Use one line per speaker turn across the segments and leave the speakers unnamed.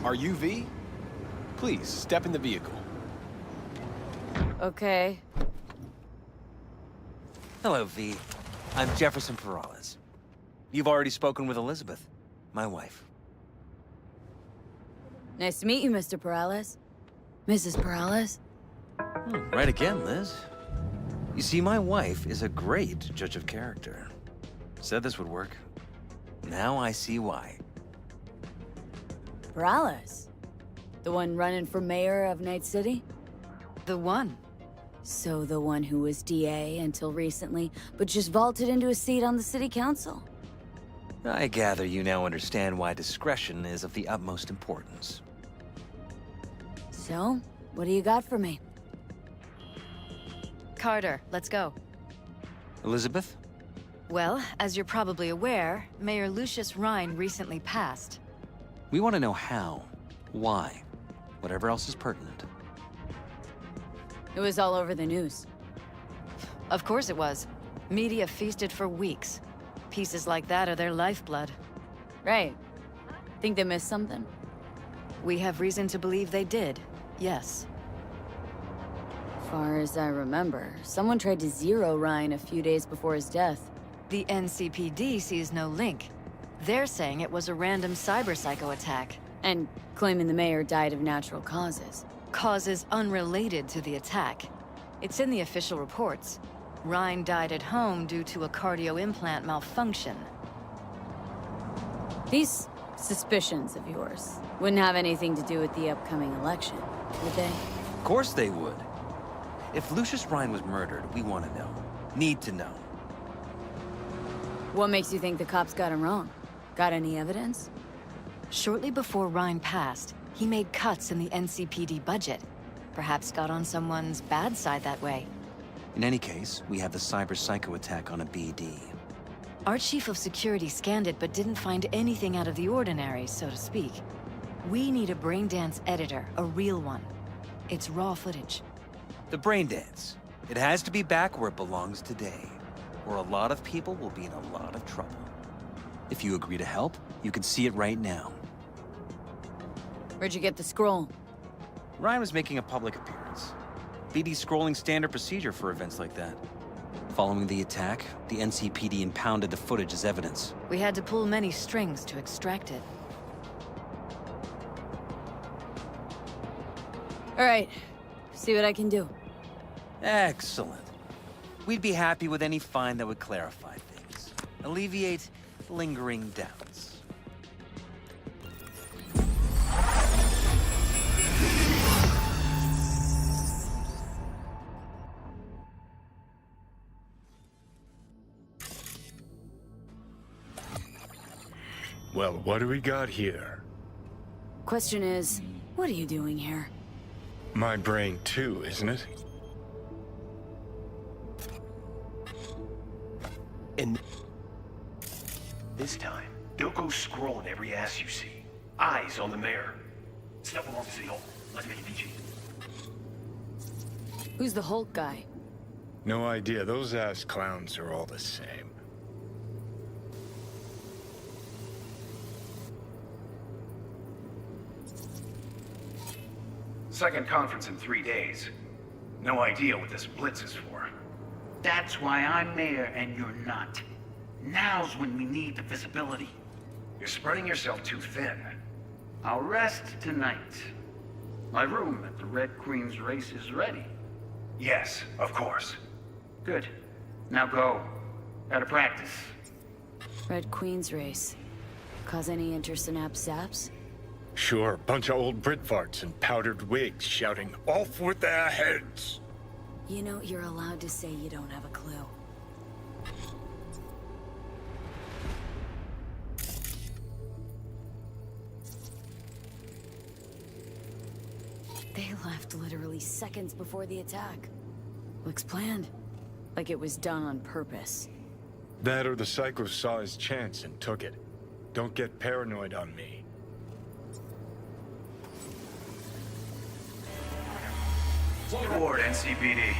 Are you V? Please, step in the vehicle.
Okay.
Hello, V. I'm Jefferson Perales. You've already spoken with Elizabeth, my wife.
Nice to meet you, Mr. Perales. Mrs. Perales?
Right again, Liz. You see, my wife is a great judge of character. Said this would work. Now I see why.
Perales? The one running for mayor of Night City?
The one.
So the one who was DA until recently, but just vaulted into a seat on the city council?
I gather you now understand why discretion is of the utmost importance.
So, what do you got for me?
Carter, let's go.
Elizabeth?
Well, as you're probably aware, Mayor Lucius Rhine recently passed.
We want to know how, why, whatever else is pertinent.
It was all over the news.
Of course it was. Media feasted for weeks. Pieces like that are their lifeblood.
Right. Think they missed something?
We have reason to believe they did, yes.
Far as I remember, someone tried to zero Ryan a few days before his death.
The NCPD sees no link. They're saying it was a random cyber-psycho attack.
And claiming the mayor died of natural causes.
Causes unrelated to the attack. It's in the official reports. Rhine died at home due to a cardio implant malfunction.
These suspicions of yours wouldn't have anything to do with the upcoming election, would they?
Of course they would. If Lucius Rhine was murdered, we want to know. Need to know.
What makes you think the cops got him wrong? Got any evidence?
Shortly before Rhine passed, he made cuts in the NCPD budget. Perhaps got on someone's bad side that way.
In any case, we have the cyber-psycho attack on a BD.
Our chief of security scanned it but didn't find anything out of the ordinary, so to speak. We need a braindance editor, a real one. It's raw footage.
The brain dance. It has to be back where it belongs today, or a lot of people will be in a lot of trouble. If you agree to help, you can see it right now.
Where'd you get the scroll?
Ryan was making a public appearance. BD's scrolling standard procedure for events like that. Following the attack, the NCPD impounded the footage as evidence.
We had to pull many strings to extract it.
All right, see what I can do.
Excellent. We'd be happy with any find that would clarify things, alleviate lingering doubts.
Well, what do we got here?
Question is, what are you doing here?
My brain too, isn't it?
And
This time, don't go scrolling every ass you see. Eyes on the mayor. Step along the City Hall. Let's make it PG.
Who's the Hulk guy?
No idea. Those ass clowns are all the same.
Second conference in 3 days. No idea what this blitz is for.
That's why I'm mayor and you're not. Now's when we need the visibility.
You're spreading yourself too thin.
I'll rest tonight. My room at the Red Queen's race is ready.
Yes, of course.
Good. Now go. Gotta practice.
Red Queen's race. Cause any intersynapse zaps?
Sure, bunch of old Brit farts in powdered wigs shouting, "Off with their heads!"
You know, you're allowed to say you don't have a clue. They left literally seconds before the attack. Looks planned. Like it was done on purpose.
That or the Psycho saw his chance and took it. Don't get paranoid on me.
Report, NCPD.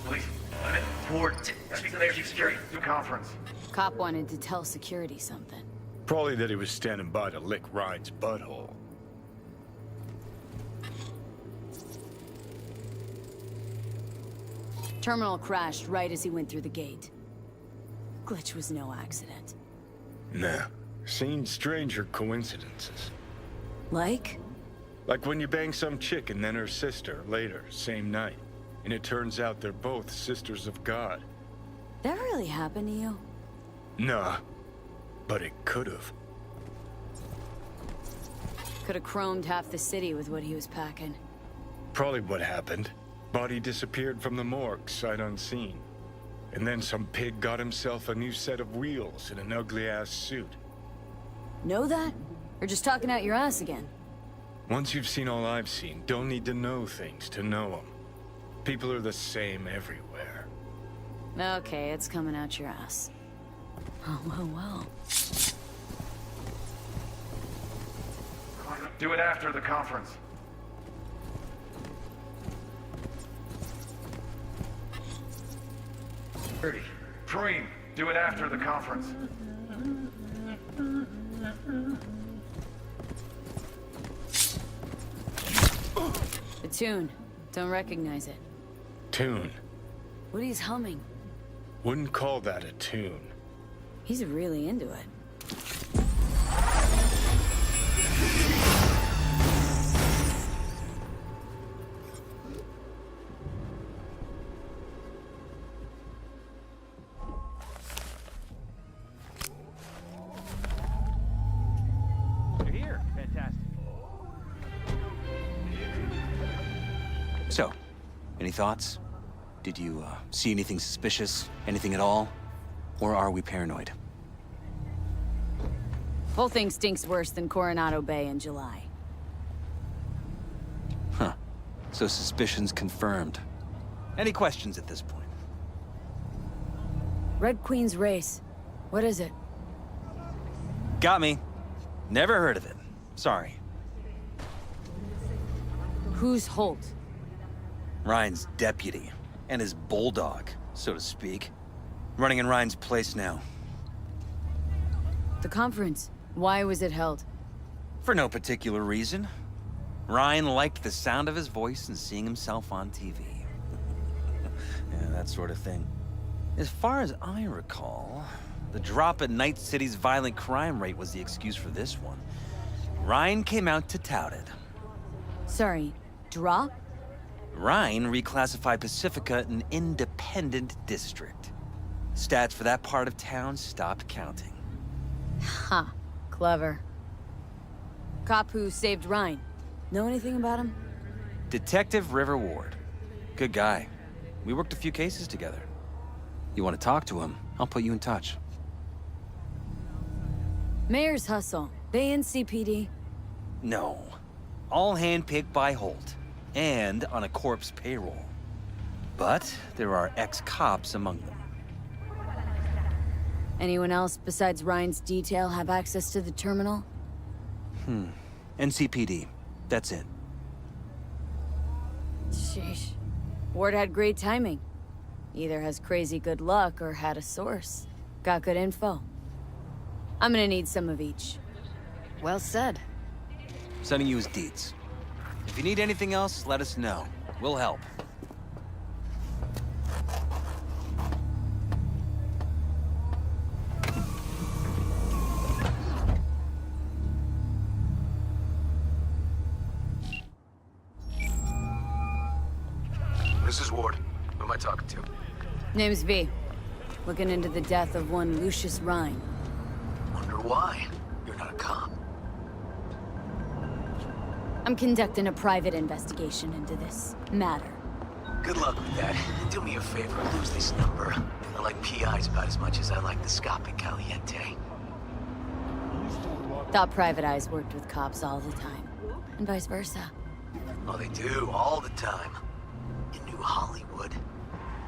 Please, I'm in. Report. Speak to the Chief Security. Do conference.
Cop wanted to tell security something.
Probably that he was standing by to lick Ryan's butthole.
Terminal crashed right as he went through the gate. Glitch was no accident.
Nah, seen stranger coincidences.
Like?
Like when you bang some chick and then her sister later, same night. And it turns out they're both sisters of God.
That really happened to you?
Nah, but it could've.
Could have chromed half the city with what he was packing.
Probably what happened. Body disappeared from the morgue, sight unseen. And then some pig got himself a new set of wheels in an ugly-ass suit.
Know that? Or just talking out your ass again?
Once you've seen all I've seen, don't need to know things to know them. People are the same everywhere.
Okay, it's coming out your ass. Oh, well.
Do it after the conference. Preem, do it after the conference.
The tune. Don't recognize it.
Tune.
What he's humming.
Wouldn't call that a tune.
He's really into it.
You're here. Fantastic. So, any thoughts? Did you see anything suspicious? Anything at all? Or are we paranoid?
Whole thing stinks worse than Coronado Bay in July.
Huh. So suspicions confirmed. Any questions at this point?
Red Queen's race. What is it?
Got me. Never heard of it. Sorry.
Who's Holt?
Ryan's deputy. And his bulldog, so to speak. Running in Ryan's place now.
The conference. Why was it held?
For no particular reason. Ryan liked the sound of his voice and seeing himself on TV. Yeah, that sort of thing. As far as I recall, the drop in Night City's violent crime rate was the excuse for this one. Ryan came out to tout it.
Sorry, drop?
Ryan reclassified Pacifica an independent district. Stats for that part of town stopped counting.
Ha, clever. Cop who saved Ryan. Know anything about him?
Detective River Ward. Good guy. We worked a few cases together. You want to talk to him? I'll put you in touch.
Mayor's Hustle. They in CPD?
No. All handpicked by Holt. And on a corpse payroll. But there are ex-cops among them.
Anyone else besides Ryan's detail have access to the terminal?
NCPD. That's it.
Sheesh. Ward had great timing. Either has crazy good luck or had a source. Got good info. I'm gonna need some of each.
Well said.
Sending you his deeds. If you need anything else, let us know. We'll help.
This is Ward. Who am I talking to?
Name's V. Looking into the death of one Lucius Ryan.
Wonder why. You're not a cop.
I'm conducting a private investigation into this matter.
Good luck with that. Do me a favor, lose this number. I like PIs about as much as I like the Scope Caliente.
Thought private eyes worked with cops all the time. And vice versa.
Oh, they do, all the time. In New Hollywood.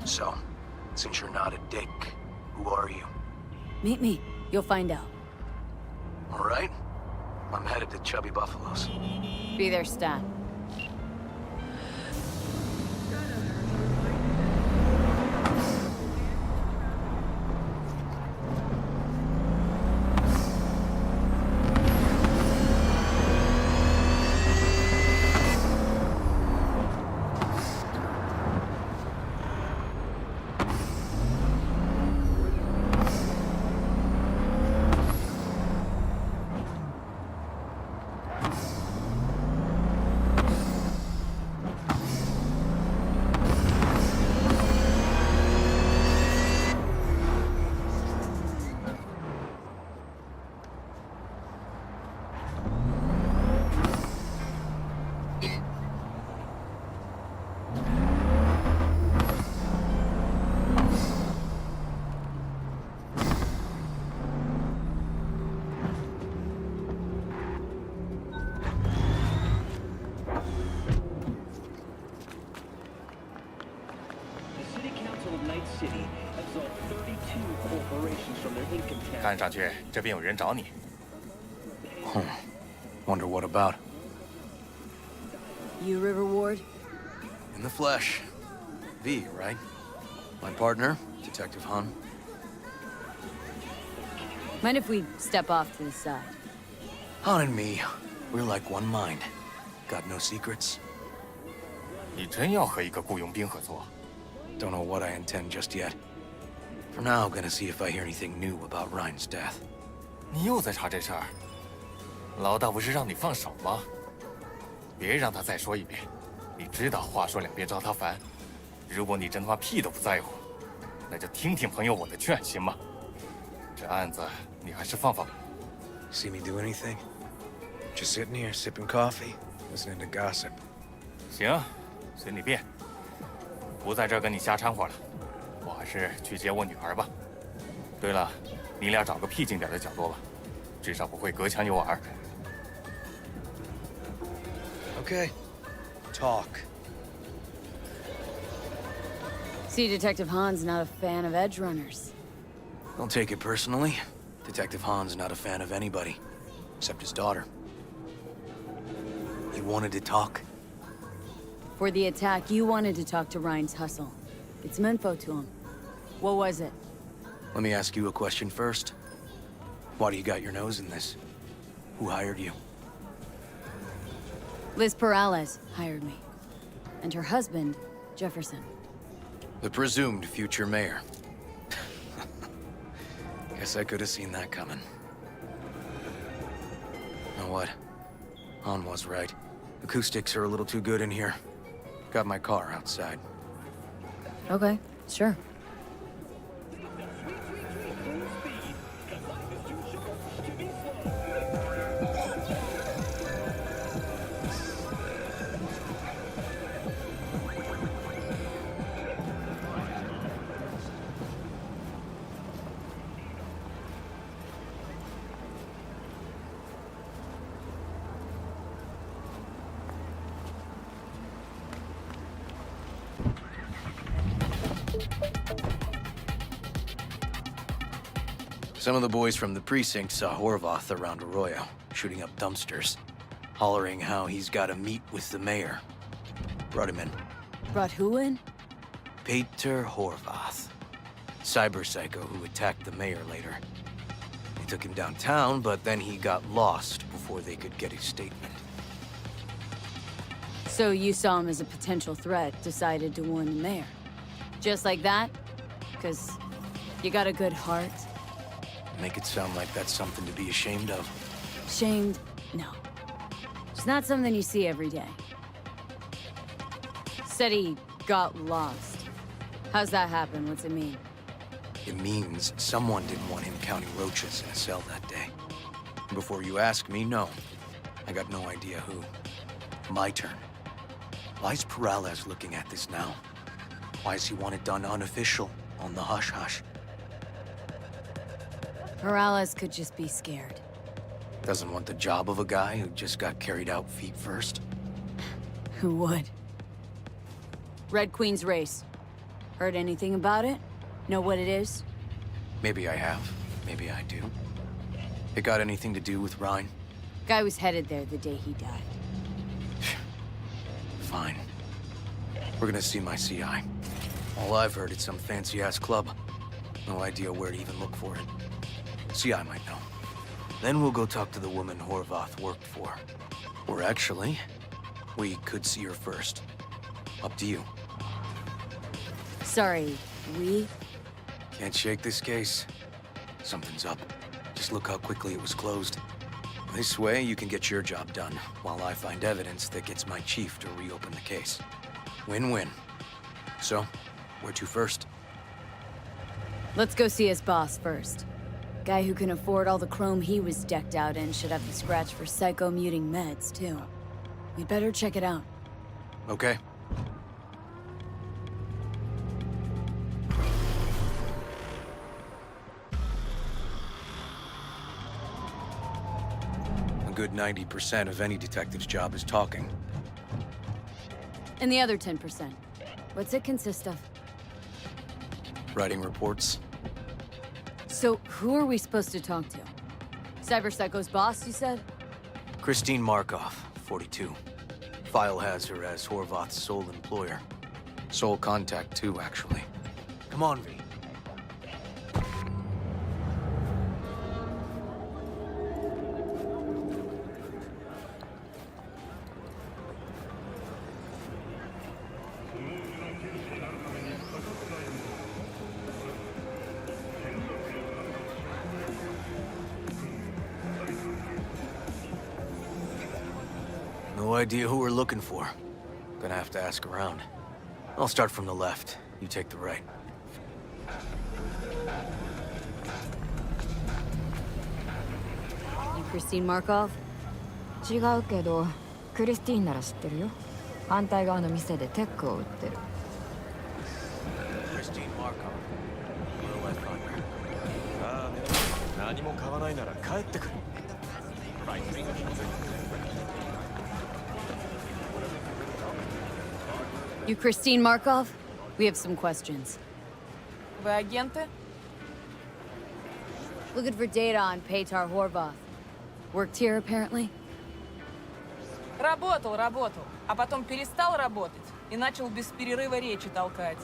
So, since you're not a dick, who are you?
Meet me. You'll find out.
All right? I'm headed to Chubby Buffalo's.
Be there, Stat.
Night City absolved 32 corporations from their income tax.
看上去这边有人找你。
Wonder what about?
You River Ward?
In the flesh. V, right? My partner, Detective Han.
Mind if we step off to the side?
Han and me, we're like one mind. Got no secrets.
你真要和一个雇佣兵合作？
Don't know what I intend just yet. For now, I'm gonna see if I hear anything new about Ryan's death.
你又在查这事儿？老大不是让你放手吗？别让他再说一遍。你知道话说两边招他烦。如果你真他妈屁都不在乎，那就听听朋友我的劝，行吗？这案子你还是放放。
See me do anything? Just sitting here, sipping coffee, listening to gossip.
行，随你便。不在这儿跟你瞎掺和了，我还是去接我女儿吧。对了，你俩找个僻静点的角落吧，至少不会隔墙有耳。
Okay. Talk.
See, Detective Han's not a fan of edge runners.
Don't take it personally. Detective Han's not a fan of anybody, except his daughter. He wanted to talk.
For the attack, you wanted to talk to Ryan's Hustle. Get some info to him. What was it?
Let me ask you a question first. Why do you got your nose in this? Who hired you?
Liz Perales hired me. And her husband, Jefferson.
The presumed future mayor. Guess I could have seen that coming. You know what? Han was right. Acoustics are a little too good in here. Got my car outside.
Okay, sure.
Some of the boys from the precinct saw Horvath around Arroyo, shooting up dumpsters, hollering how he's got to meet with the mayor. Brought him in.
Brought who in?
Peter Horvath. Cyber psycho who attacked the mayor later. They took him downtown, but then he got lost before they could get his statement.
So you saw him as a potential threat, decided to warn the mayor. Just like that? Because you got a good heart.
Make it sound like that's something to be ashamed of.
Shamed? No. It's not something you see every day. Said he got lost. How's that happen? What's it mean?
It means someone didn't want him counting roaches in a cell that day. Before you ask me, no. I got no idea who. My turn. Why's Peralez looking at this now? Why does he want it done unofficial, on the hush-hush?
Peralez could just be scared.
Doesn't want the job of a guy who just got carried out feet first?
Who would? Red Queen's race. Heard anything about it? Know what it is?
Maybe I have. Maybe I do. It got anything to do with Rhine?
Guy was headed there the day he died.
Fine. We're gonna see my CI. All I've heard is some fancy-ass club. No idea where to even look for it. CI might know. Then we'll go talk to the woman Horvath worked for. Or actually, we could see her first. Up to you.
Sorry, we?
Can't shake this case. Something's up. Just look how quickly it was closed. This way, you can get your job done, while I find evidence that gets my chief to reopen the case. Win-win. So, where to first?
Let's go see his boss first. Guy who can afford all the chrome he was decked out in should have the scratch for psycho-muting meds, too. We'd better check it out.
Okay. A good 90% of any detective's job is talking.
And the other 10%? What's it consist of?
Writing reports.
So, who are we supposed to talk to? Cyber Psycho's boss, you said?
Christine Markov, 42. File has her as Horvath's sole employer. Sole contact, too, actually. Come on, V. No idea who we're looking for. Gonna have to ask around. I'll start from the left. You take the right.
You Christine Markov?
違うけど、クリスティーンなら知ってるよ。反対側の店でテックを売ってる。
Christine Markov. Where'll I find her?
ああ、何も買わないなら帰ってくる。
You Christine Markov? We have some questions.
Вы агенты?
Looking for data on Petar Horvath. Worked here, apparently?
Работал, а потом перестал работать и начал без перерыва речи толкать.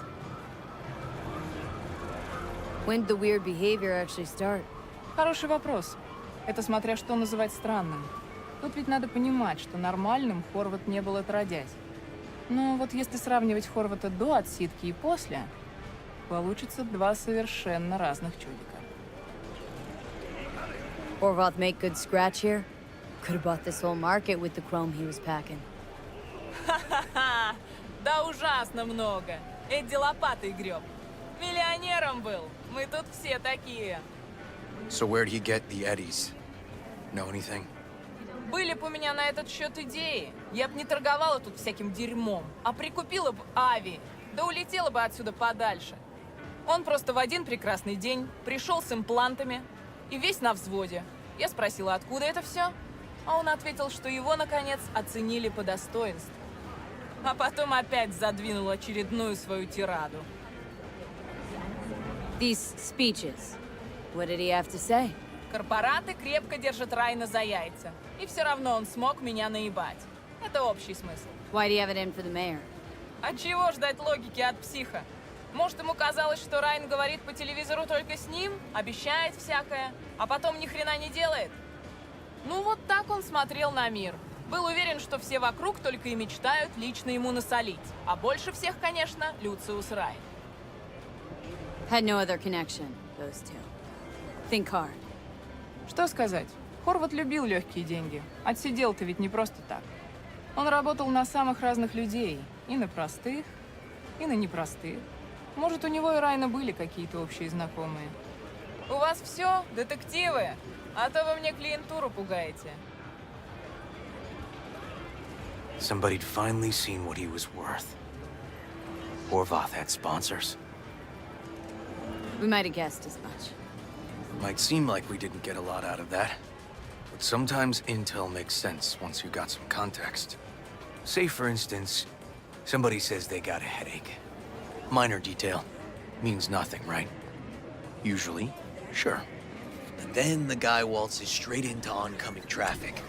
When did the weird behavior actually start?
Хороший вопрос. Это смотря что называть странным. Тут ведь надо понимать, что нормальным Хорват не был отродясь. Но вот если сравнивать Хорвата до отсидки и после, получится два совершенно разных чудика.
Horvath make good scratch here? Could have bought this whole market with the chrome he was packing.
Ха-ха-ха! Да ужасно много. Эдди лопатой греб. Миллионером был. Мы тут все такие.
So where'd he get the eddies? Know anything?
Были б у меня на этот счет идеи. Я б не торговала тут всяким дерьмом, а прикупила бы Ави, да улетела бы отсюда подальше. Он просто в один прекрасный день пришел с имплантами и весь на взводе. Я спросила, откуда это все, а он ответил, что его, наконец, оценили по достоинству. А потом опять задвинул очередную свою тираду.
These speeches. What did he have to say?
Корпораты крепко держат Райна за яйца. И все равно он смог меня наебать. Это общий смысл.
Why do you have it in for the mayor?
А чего ждать логики от психа? Может, ему казалось, что Райн говорит по телевизору только с ним, обещает всякое, а потом ни хрена не делает? Ну вот так он смотрел на мир. Был уверен, что все вокруг только и мечтают лично ему насолить. А больше всех, конечно, Люциус Райн.
Had no other connection, those two. Think hard.
Что сказать? Хорват любил легкие деньги. Отсидел-то ведь не просто так. Он работал на самых разных людей. И на простых, и на непростых. Может, у него и Райна были какие-то общие знакомые. У вас все, детективы? А то вы мне клиентуру пугаете.
Somebody'd finally seen what he was worth. Horvath had sponsors.
We might have guessed as much.
Might seem like we didn't get a lot out of that. But sometimes intel makes sense once you got some context. Say, for instance, somebody says they got a headache. Minor detail. Means nothing, right? Usually, sure.
And then the guy waltzes straight into oncoming traffic.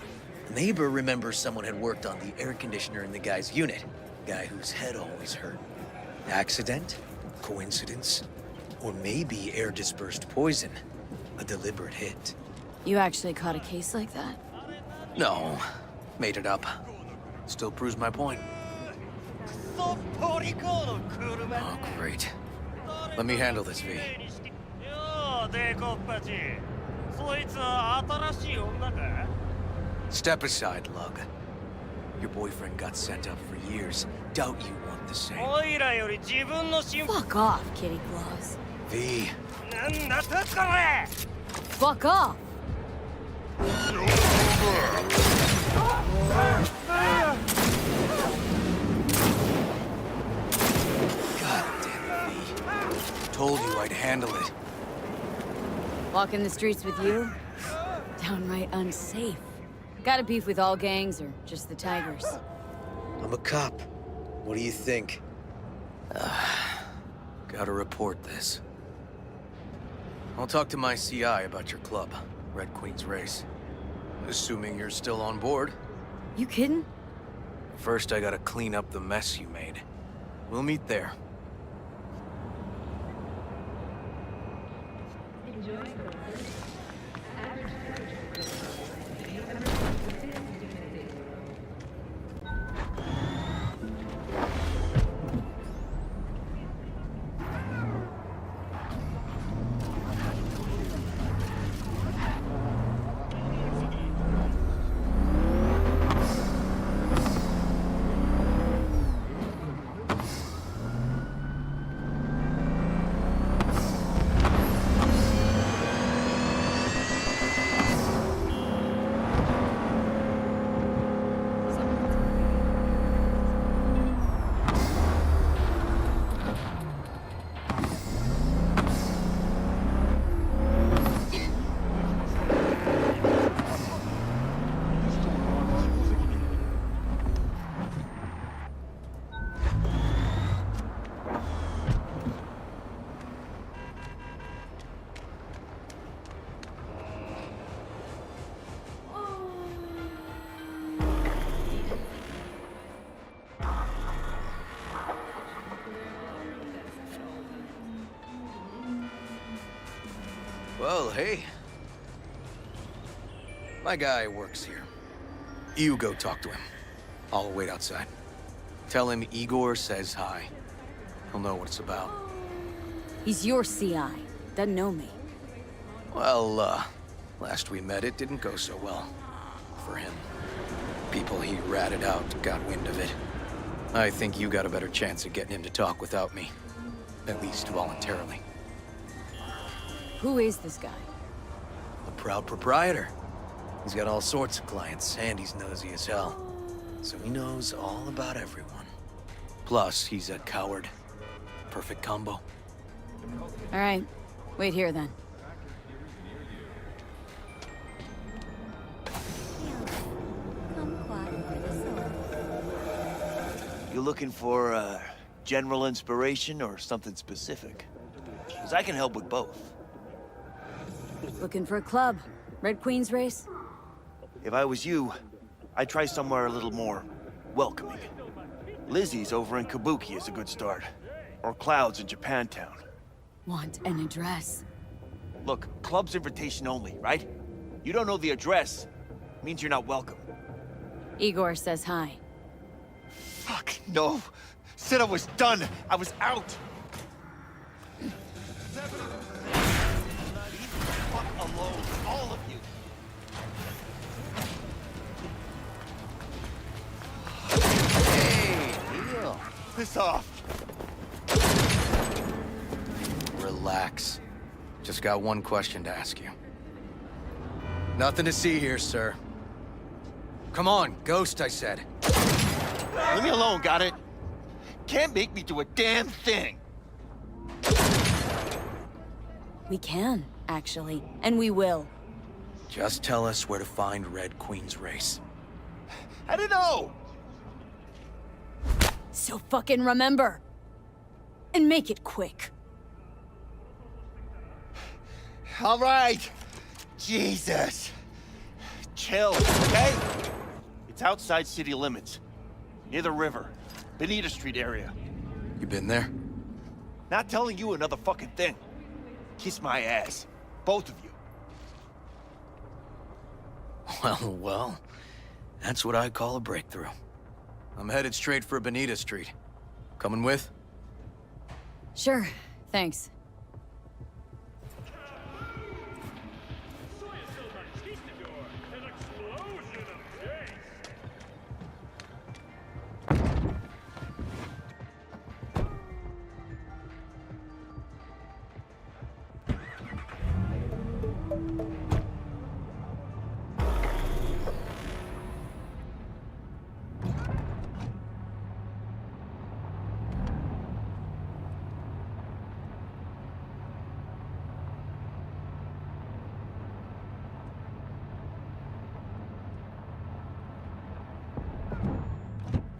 The neighbor remembers someone had worked on the air conditioner in the guy's unit. Guy whose head always hurt. Accident? Coincidence? Or maybe air-dispersed poison. A deliberate hit.
You actually caught a case like that?
No. Made it up. Still proves my point. Oh, great. Let me handle this, V. Step aside, Lug. Your boyfriend got sent up for years. Doubt you want the same.
Fuck off, Kitty Claus.
V.
Fuck off!
God damn it, V. Told you I'd handle it.
Walking the streets with you? Downright unsafe. Got a beef with all gangs or just the Tigers?
I'm a cop. What do you think?
Gotta report this. I'll talk to my CI about your club, Red Queen's Race. Assuming you're still on board.
You kidding?
First, I gotta clean up the mess you made. We'll meet there. Well, hey. My guy works here. You go talk to him. I'll wait outside. Tell him Igor says hi. He'll know what it's about.
He's your CI. Doesn't know me.
Well, Last we met, it didn't go so well. For him. People he ratted out got wind of it. I think you got a better chance of getting him to talk without me. At least voluntarily.
Who is this guy?
A proud proprietor. He's got all sorts of clients, and he's nosy as hell. So he knows all about everyone. Plus, he's a coward. Perfect combo.
All right. Wait here, then.
You looking for, general inspiration or something specific? Because I can help with both.
Looking for a club. Red Queen's race?
If I was you, I'd try somewhere a little more welcoming. Lizzie's over in Kabuki is a good start. Or Cloud's in Japantown.
Want an address?
Look, club's invitation only, right? You don't know the address. Means you're not welcome.
Igor says hi.
Fuck, no. Said I was done. I was out. Fuck alone, all of you.
Hey, Neil.
Piss off.
Relax. Just got one question to ask you. Nothing to see here, sir. Come on, Ghost, I said.
Leave me alone, got it? Can't make me do a damn thing.
We can, actually. And we will.
Just tell us where to find Red Queen's race.
I don't know.
So fucking remember. And make it quick.
All right. Jesus. Chill, okay? It's outside city limits. Near the river. Bonita Street area.
You been there?
Not telling you another fucking thing. Kiss my ass. Both of you.
Well, that's what I call a breakthrough. I'm headed straight for Bonita Street. Coming with?
Sure, thanks.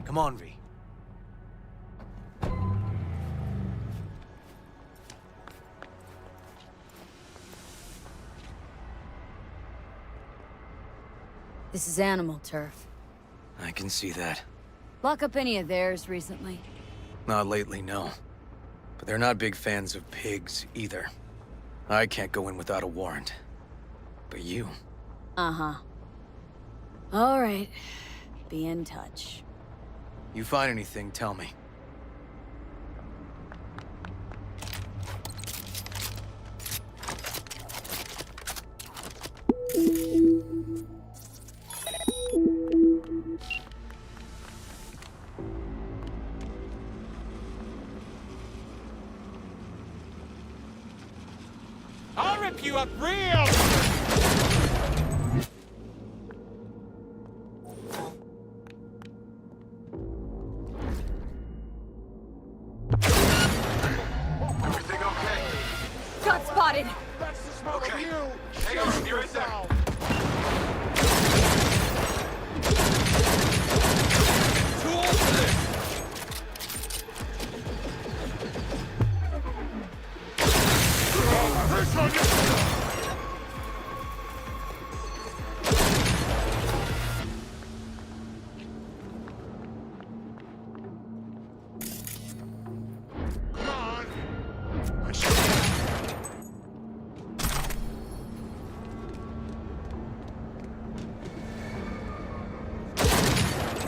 Come on, V.
This is animal turf.
I can see that.
Lock up any of theirs recently?
Not lately, no. But they're not big fans of pigs, either. I can't go in without a warrant. But you...
Uh-huh. All right. Be in touch.
You find anything, tell me.
I'll rip you up real!
Everything okay?
Got spotted!
That's the smell
Okay.
of you!
Hang on, be right there.
Too old for this! This one gets... Come on! I should...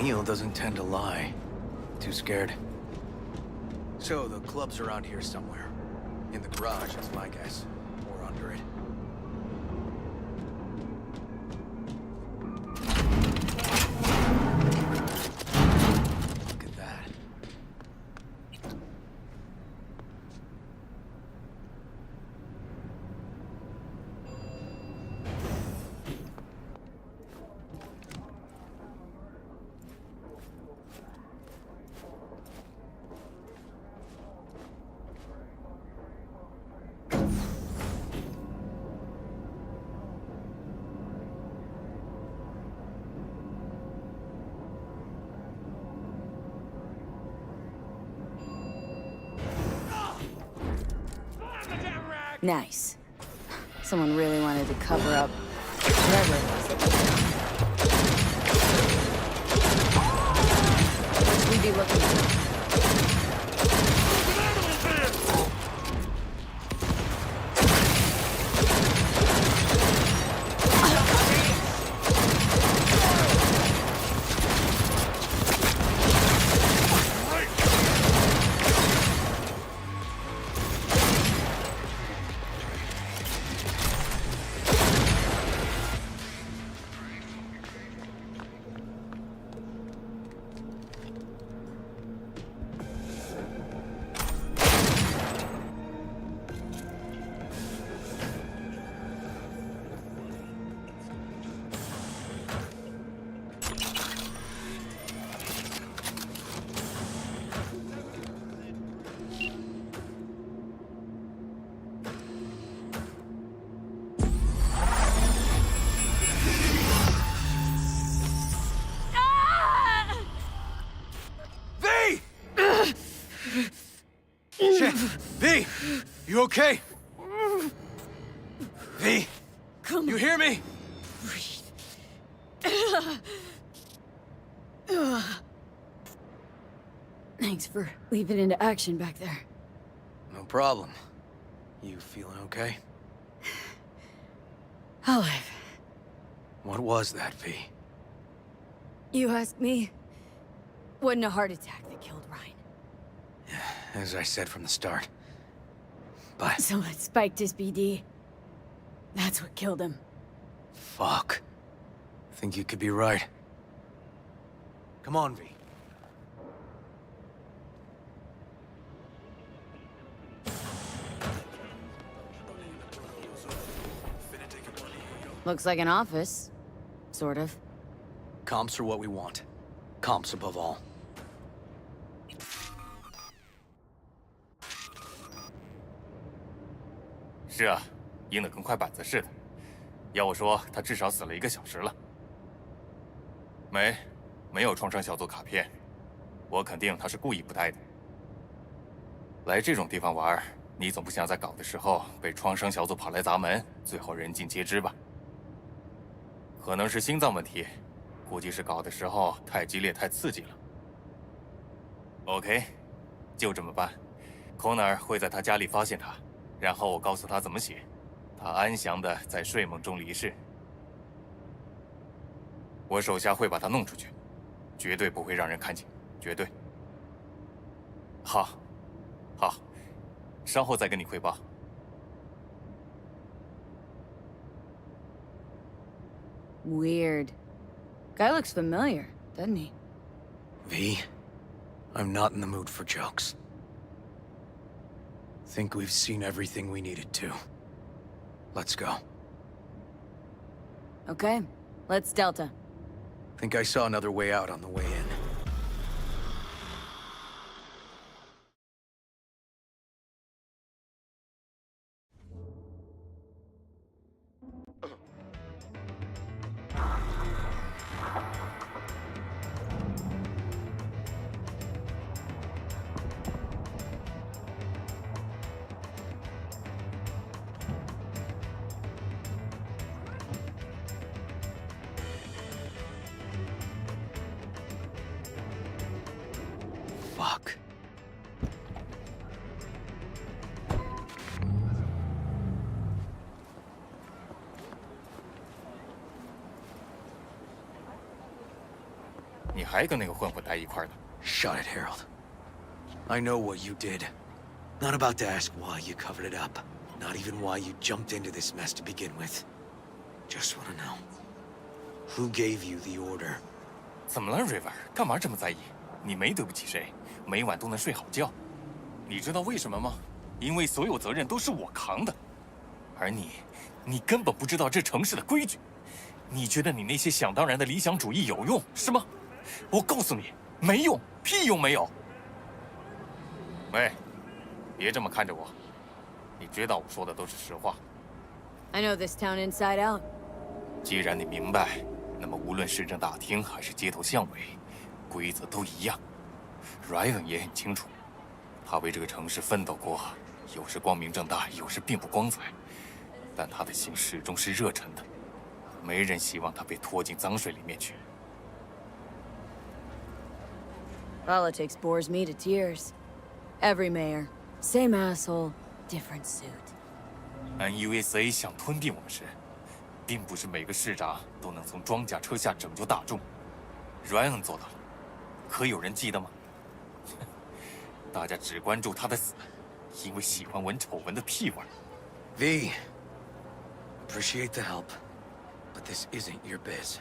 Neil doesn't tend to lie. Too scared. So, the club's around here somewhere. In the garage, is my guess. Or under it.
Nice. Someone really wanted to cover up whatever it was. What should we be looking for?
Shit! V! You okay? V! You hear me?
Thanks for leaping into action back there.
No problem. You feeling okay?
Alive.
What was that, V?
You asked me. Wasn't a heart attack that killed Ryan.
As I said from the start. But...
Someone spiked his BD. That's what killed him.
Fuck. I think you could be right. Come on, V.
Looks like an office. Sort of.
Comps are what we want. Comps above all.
是啊，硬得跟块板子似的。要我说，他至少死了1个小时了。没有创伤小组卡片，我肯定他是故意不带的。来这种地方玩，你总不想在搞的时候被创伤小组跑来砸门，最后人尽皆知吧？可能是心脏问题，估计是搞的时候太激烈、太刺激了。OK， 就这么办。Connor 会在他家里发现他。 然后我告诉他怎么写，他安详的在睡梦中离世。我手下会把他弄出去，绝对不会让人看见，绝对。好，好，稍后再跟你汇报。
Weird. Guy looks familiar, doesn't he?
V, I'm not in the mood for jokes. Think we've seen everything we needed to. Let's go.
Okay, let's Delta.
Think I saw another way out on the way in. Fuck. Shut it, Harold. I know what you did. Not about to ask why you covered it up. Not even why you jumped into this mess to begin with. Just want to know. Who gave you the order?
怎么了 ，River？ 干嘛这么在意？你没对不起谁，每晚都能睡好觉。你知道为什么吗？因为所有责任都是我扛的，而你根本不知道这城市的规矩。你觉得你那些想当然的理想主义有用是吗？我告诉你，没用，屁用没有。喂，别这么看着我，你知道我说的都是实话。
I know this town inside out.
既然你明白，那么无论市政大厅还是街头巷尾，规则都一样。Ryan 也很清楚，他为这个城市奋斗过，有时光明正大，有时并不光彩，但他的心始终是热忱的，没人希望他被拖进脏水里面去。
Politics bores me to tears. Every mayor, same asshole, different suit.
NUSA 想吞并我们时，并不是每个市长都能从装甲车下拯救大众。Ryan 做到了，可有人记得吗？大家只关注他的死，因为喜欢闻丑闻的屁味。
V, appreciate the help, but this isn't your biz.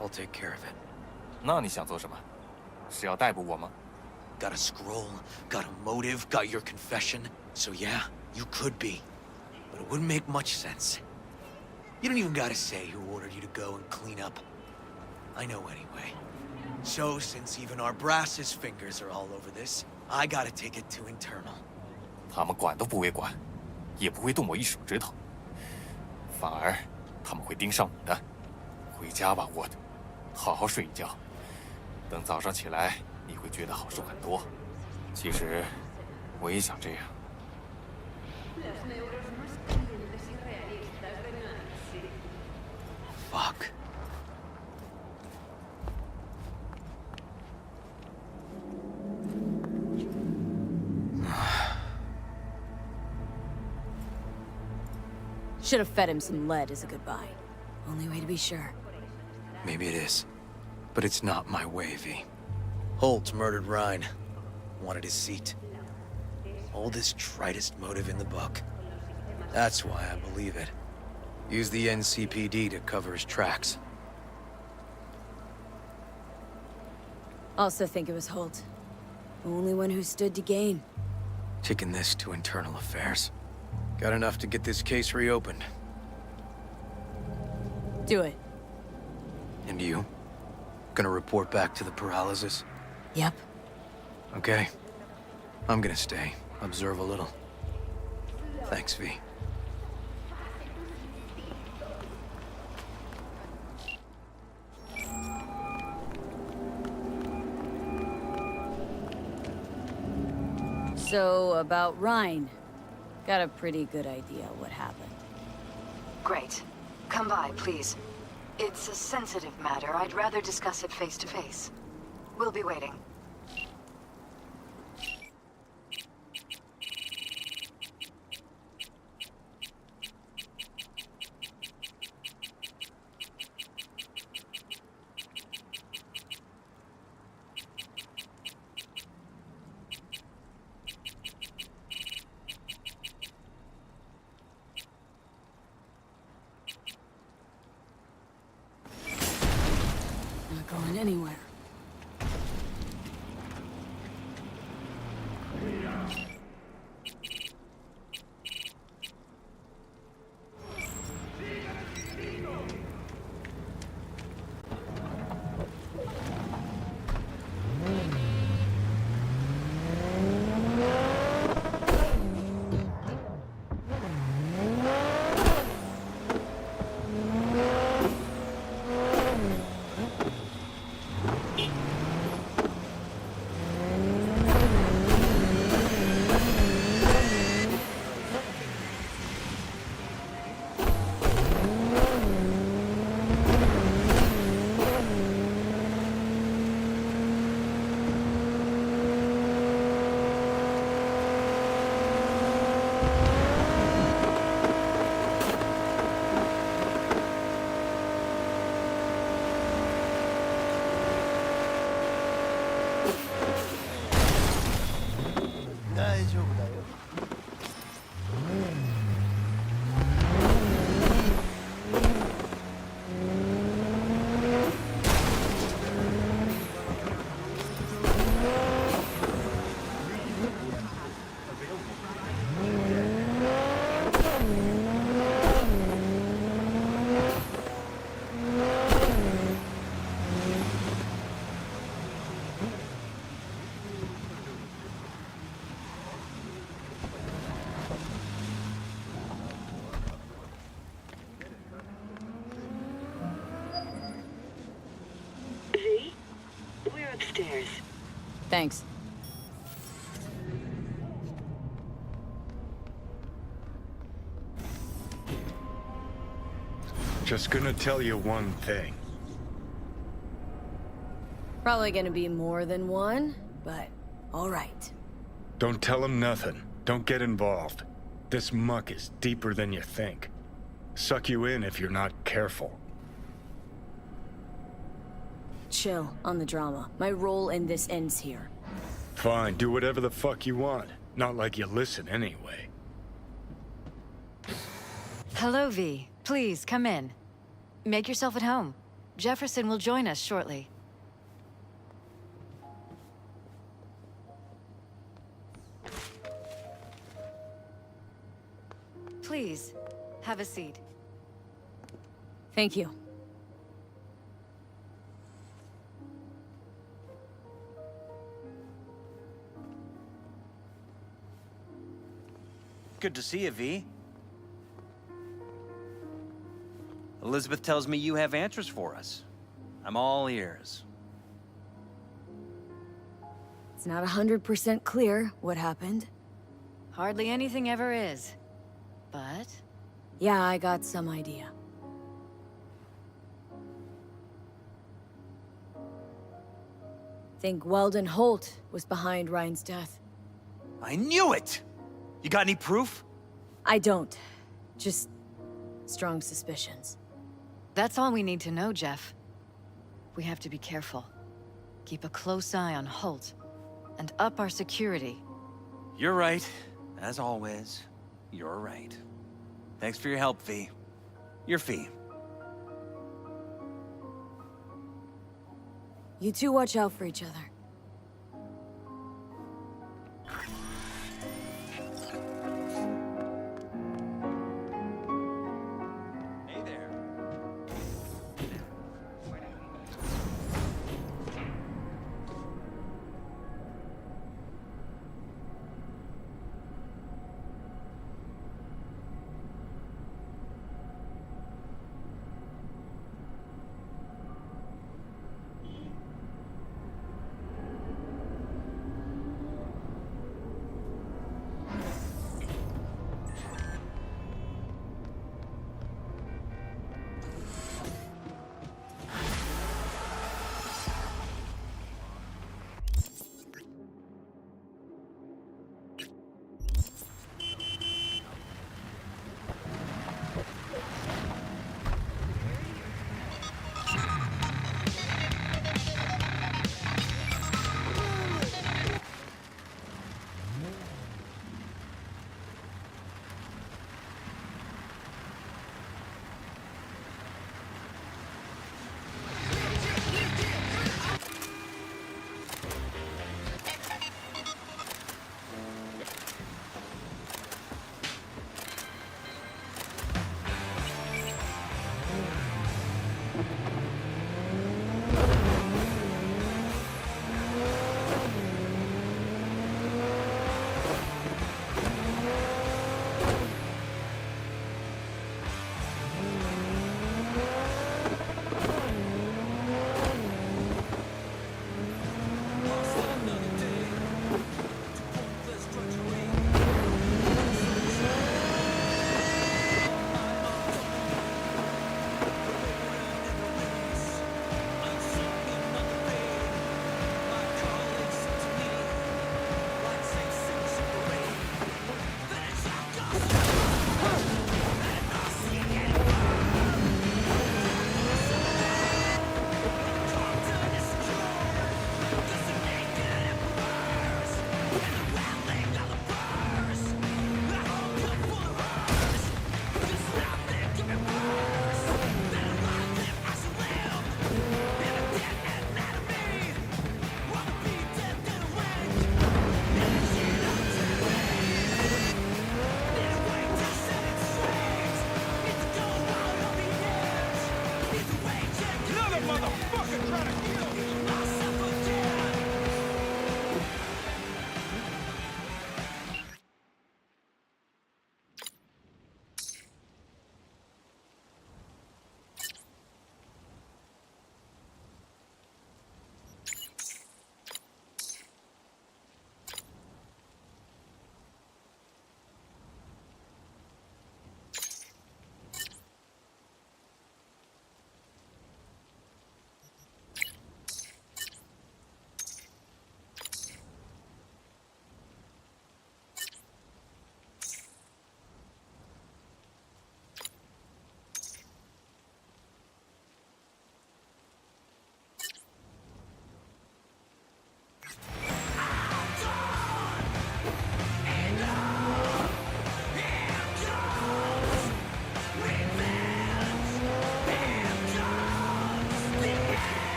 I'll take care of it.
那你想做什么？是要逮捕我吗？
Got a scroll, got a motive, got your confession. So yeah, you could be. But it wouldn't make much sense. You don't even gotta say who ordered you to go and clean up. I know anyway. So since even our brass's fingers are all over this, I gotta take it to internal.
他们管都不会管，也不会动我一手指头，反而他们会盯上我的。回家吧，沃德，好好睡一觉。等早上起来，你会觉得好受很多。其实，我也想这样。
Fuck.
Should have fed him some lead as a goodbye. Only way to be sure.
Maybe it is. But it's not my way, V.
Holt murdered Rhine. Wanted his seat. Oldest, tritest motive in the book. That's why I believe it.
Use the NCPD to cover his tracks.
Also think it was Holt. Only one who stood to gain.
Taking this to internal affairs. Got enough to get this case reopened.
Do it.
And you? Gonna report back to the paralysis?
Yep.
Okay. I'm gonna stay. Observe a little. Thanks, V.
So, about Rhine. Got a pretty good idea what happened.
Great. Come by, please. It's a sensitive matter. I'd rather discuss it face to face. We'll be waiting.
Not going anywhere.
We're upstairs.
Thanks.
Just gonna tell you one thing.
Probably gonna be more than one, but alright.
Don't tell him nothing. Don't get involved. This muck is deeper than you think. Suck you in if you're not careful.
Chill on the drama. My role in this ends here.
Fine, do whatever the fuck you want. Not like you listen anyway.
Hello, V. Please, come in. Make yourself at home. Jefferson will join us shortly. Please, have a seat.
Thank you.
Good to see you, V. Elizabeth tells me you have answers for us. I'm all ears.
It's not 100% clear what happened.
Hardly anything ever is. But...
yeah, I got some idea. Think Weldon Holt was behind Ryan's death.
I knew it! You got any proof?
I don't. Just strong suspicions.
that's all we need to know, Jeff. We have to be careful. Keep a close eye on Holt. And up our security.
You're right. As always, you're right. Thanks for your help, V. Your fee.
You two watch out for each other.
Hey there.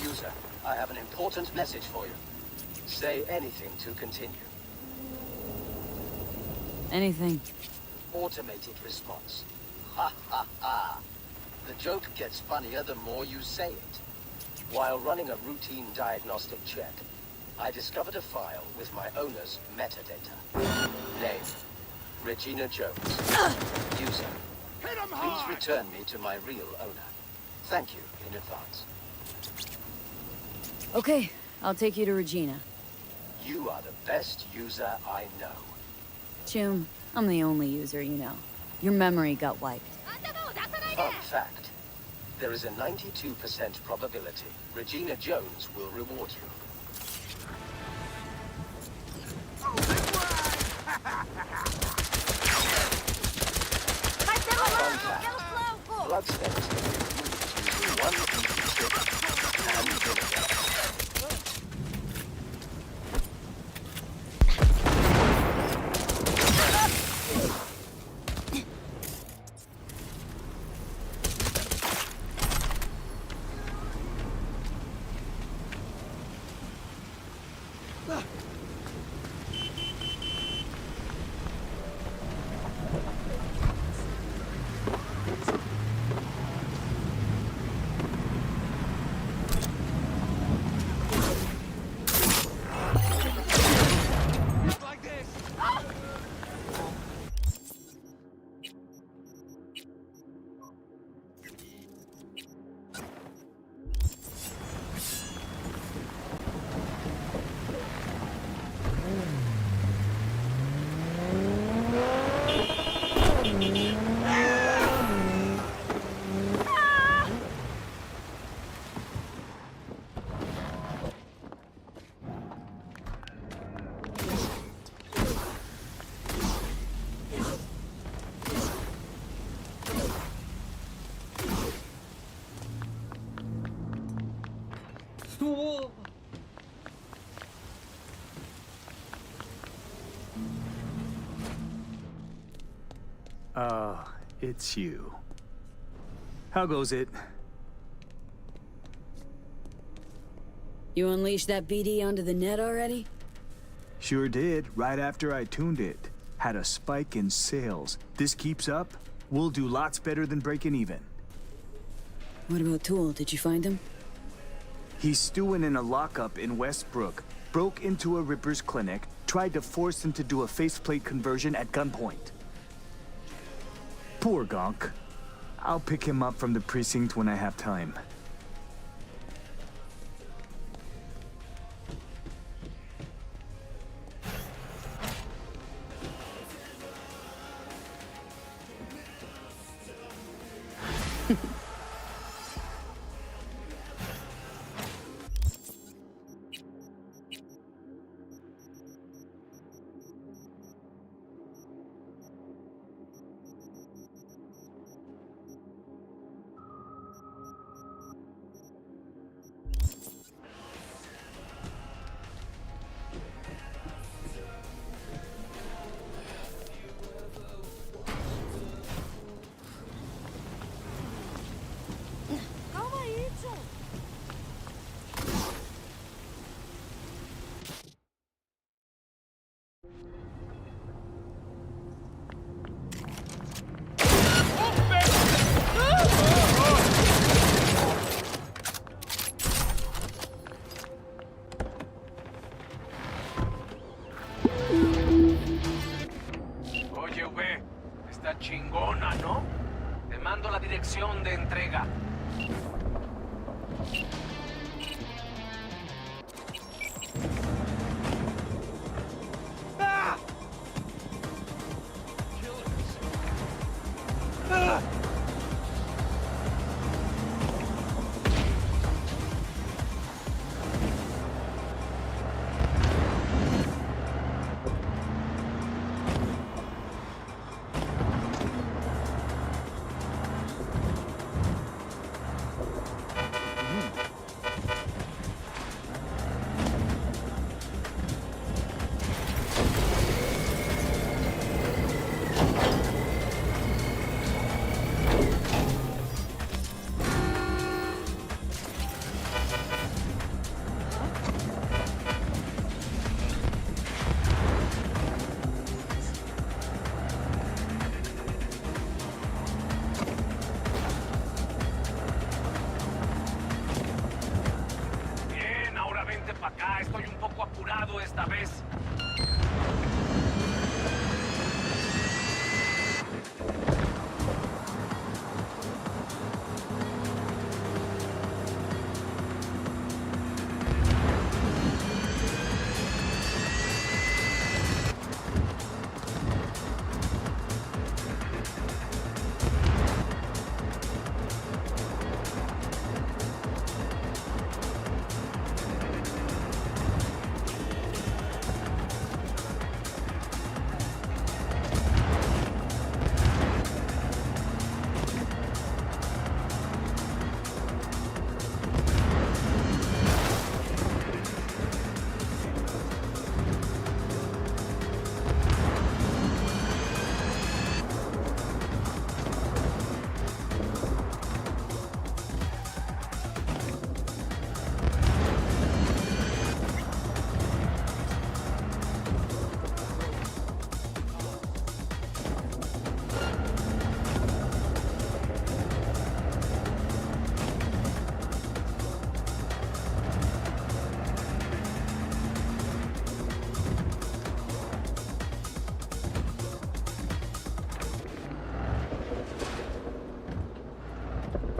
User, I have an important message for you. Say anything to continue.
Anything.
Automated response. Ha ha ha. The joke gets funnier the more you say it. While running a routine diagnostic check, I discovered a file with my owner's metadata. Name, Regina Jones. User, please return me to my real owner. Thank you in advance.
Okay, I'll take you to Regina.
You are the best user I know.
Chum, I'm the only user you know. Your memory got wiped.
Fun fact. There is a 92% probability Regina Jones will reward you. Fun fact. Blood stains can be removed using one easy trick and vinegar.
It's you. How goes it?
You unleashed that BD onto the net already?
Sure did, right after I tuned it. Had a spike in sales. This keeps up, we'll do lots better than breaking even.
What about Tool? Did you find him?
He's stewing in a lockup in Westbrook. Broke into a Ripper's clinic, tried to force him to do a faceplate conversion at gunpoint. Poor Gonk. I'll pick him up from the precinct when I have time.
chingona, ¿no? Te mando la dirección de entrega. Acá estoy un poco apurado esta vez.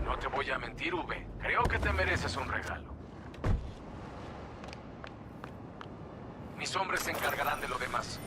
No te voy a mentir, V. Creo que te mereces un regalo. Mis hombres se encargarán de lo demás.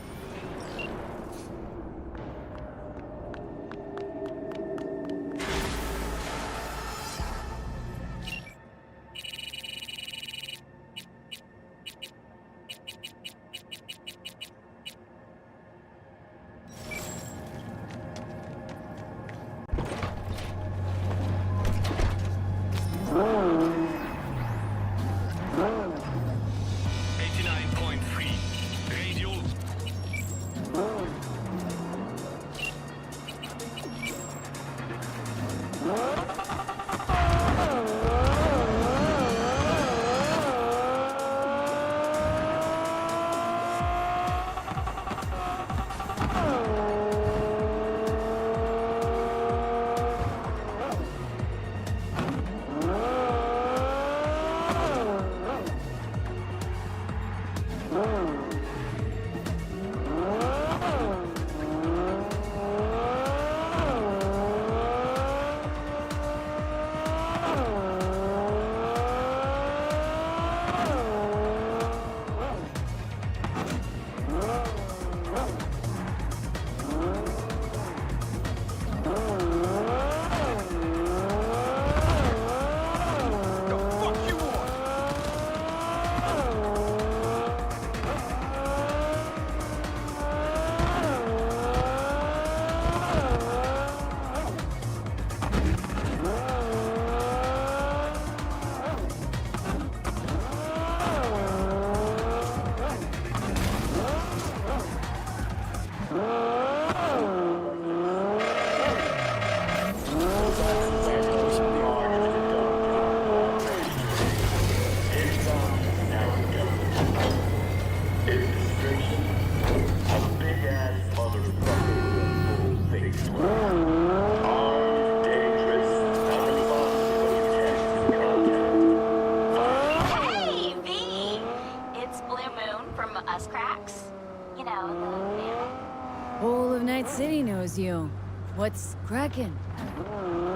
Whole of Night City knows you. What's cracking?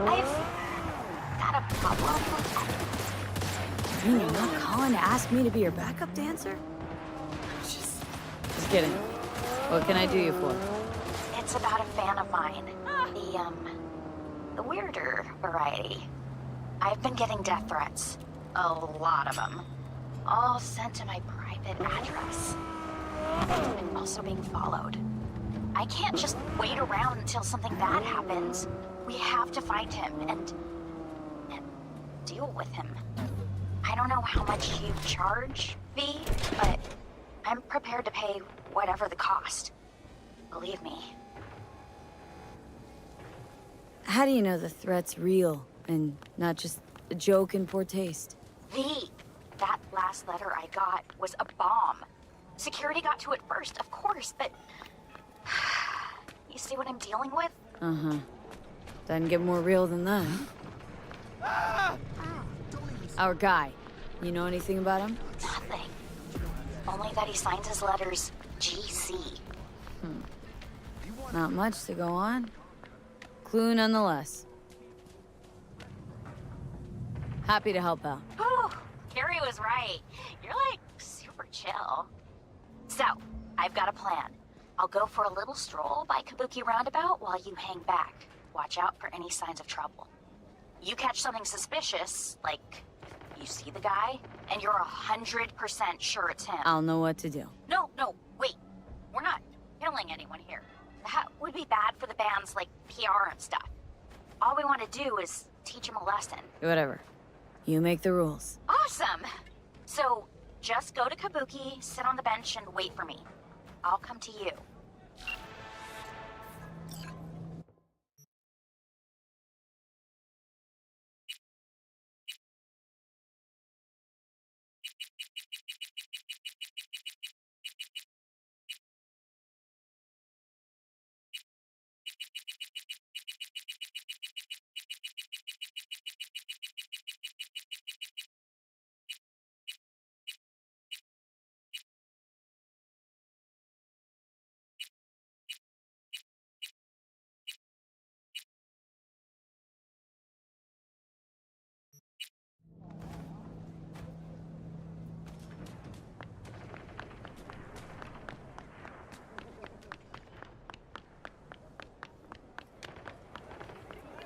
I've got a problem.
You mean you're not calling to ask me to be your backup dancer? Just kidding. What can I do you for?
It's about a fan of mine. The weirder variety. I've been getting death threats. A lot of them. All sent to my private address. I'm also being followed. I can't just wait around until something bad happens. We have to find him and deal with him. I don't know how much you charge, V, but I'm prepared to pay whatever the cost. Believe me.
How do you know the threat's real and not just a joke in poor taste?
V, that last letter I got was a bomb. Security got to it first, of course, but... You see what I'm dealing with?
Uh-huh. Doesn't get more real than that. Our guy. You know anything about him?
Nothing. Only that he signs his letters GC.
Not much to go on. Clue nonetheless. Happy to help out.
Oh, Carrie was right. You're like super chill. So, I've got a plan. I'll go for a little stroll by Kabuki Roundabout while you hang back. Watch out for any signs of trouble. You catch something suspicious, like you see the guy, and you're 100% sure it's him.
I'll know what to do.
No, wait. We're not killing anyone here. That would be bad for the band's, like, PR and stuff. All we want to do is teach him a lesson.
Whatever. You make the rules.
Awesome! So, just go to Kabuki, sit on the bench, and wait for me. I'll come to you.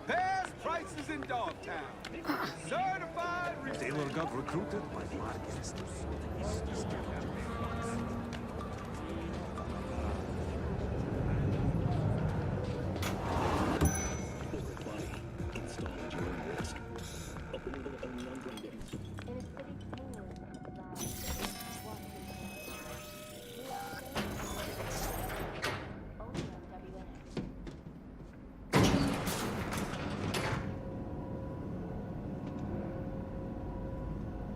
Best prices in Dogtown. Certified. Taylor got recruited by Marcus.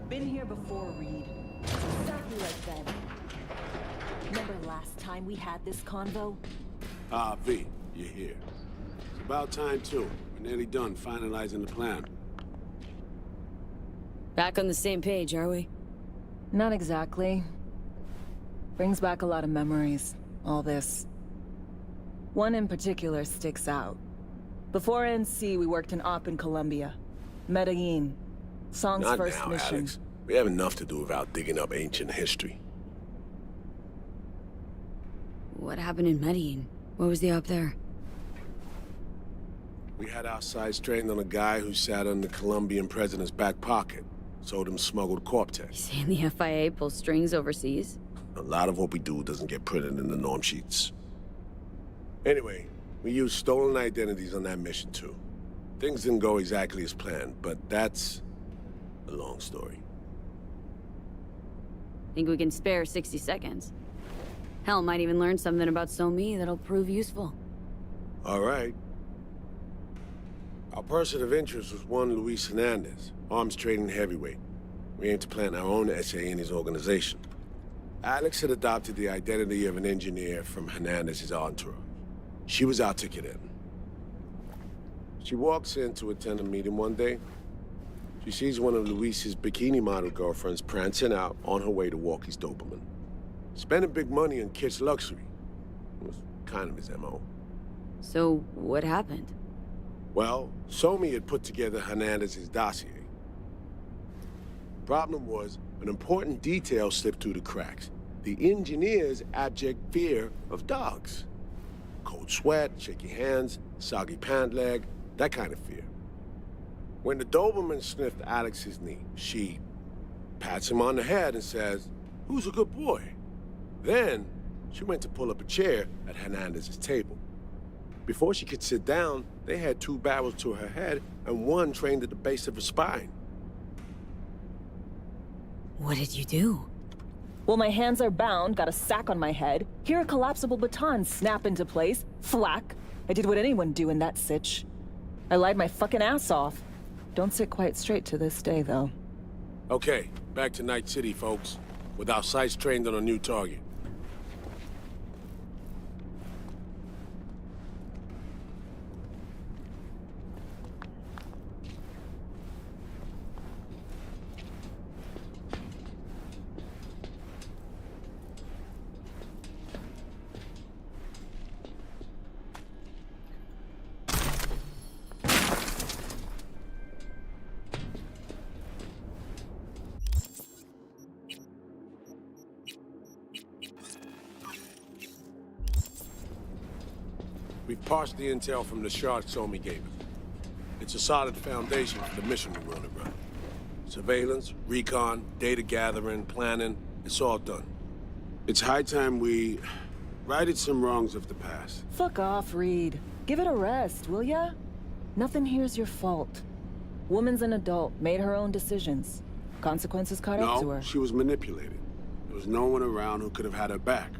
Been here before, Reed. Exactly like then. Remember last time we had this convo?
Ah, V, you're here. It's about time, too. We're nearly done finalizing the plan.
Back on the same page, are we?
Not exactly. Brings back a lot of memories, all this. One in particular sticks out. Before NC, we worked an op in Colombia. Medellin. Song's
Not
first
now,
mission.
Alex. We have enough to do without digging up ancient history.
What happened in Medellin? What was the op there?
We had our sights trained on a guy who sat on the Colombian president's back pocket. Sold him smuggled Corp-Tech.
Saying the FIA pulls strings overseas?
A lot of what we do doesn't get printed in the norm sheets. Anyway, we used stolen identities on that mission too. Things didn't go exactly as planned, but that's a long story.
Think we can spare 60 seconds? Hell, might even learn something about So-Me that'll prove useful.
All right. Our person of interest was one Luis Hernandez, arms trading heavyweight. We aim to plant our own SA in his organization. Alex had adopted the identity of an engineer from Hernandez's entourage. She was our ticket in. She walks in to attend a meeting one day. She sees one of Luis's bikini model girlfriends prancing out on her way to walk his Doberman. Spending big money on kitsch luxury. It was kind of his MO.
So, what happened?
Well, Somi had put together Hernandez's dossier. Problem was, an important detail slipped through the cracks. The engineer's abject fear of dogs. Cold sweat, shaky hands, soggy pant leg, that kind of fear. When the Doberman sniffed Alex's knee, she pats him on the head and says, "Who's a good boy?" Then, she went to pull up a chair at Hernandez's table. Before she could sit down, they had 2 barrels to her head and 1 trained at the base of her spine.
What did you do?
Well, my hands are bound, got a sack on my head. Here a collapsible baton snap into place. Thwack. I did what anyone do in that sitch. I lied my fucking ass off. Don't sit quite straight to this day, though.
Okay, back to Night City, folks. With our sights trained on a new target. We've parsed the intel from the shard Somi gave us. It's a solid foundation for the mission we're gonna run. Surveillance, recon, data gathering, planning, it's all done. It's high time we righted some wrongs of the past.
Fuck off, Reed. Give it a rest, will ya? Nothing here's your fault. Woman's an adult, made her own decisions. Consequences caught up to her.
No, she was manipulated. There was no one around who could have had her back.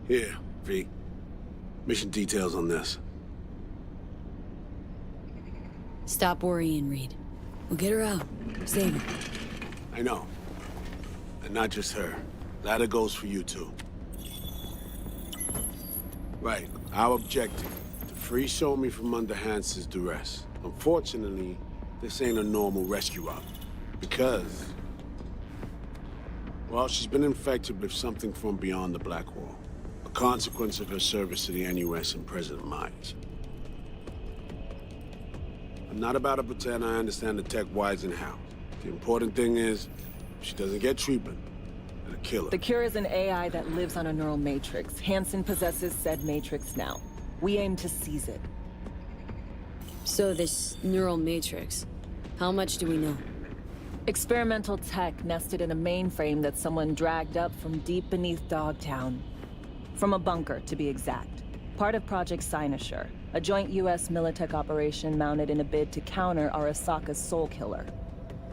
Here, V. Mission details on this.
Stop worrying, Reed. We'll get her out. Save her.
I know. And not just her. That goes for you, too. Right. Our objective. To free Somi from under Hansen's duress. Unfortunately, this ain't a normal rescue op. Because... well, she's been infected with something from beyond the Black Wall. A consequence of her service to the NUS and President Myers. I'm not about to pretend I understand the tech whys and how. The important thing is, if she doesn't get treatment, it'll kill her.
The cure is an AI that lives on a neural matrix. Hansen possesses said matrix now. We aim to seize it.
So this neural matrix, how much do we know?
Experimental tech nested in a mainframe that someone dragged up from deep beneath Dogtown. From a bunker, to be exact. Part of Project Cynosure, a joint US Militech operation mounted in a bid to counter Arasaka's Soul Killer.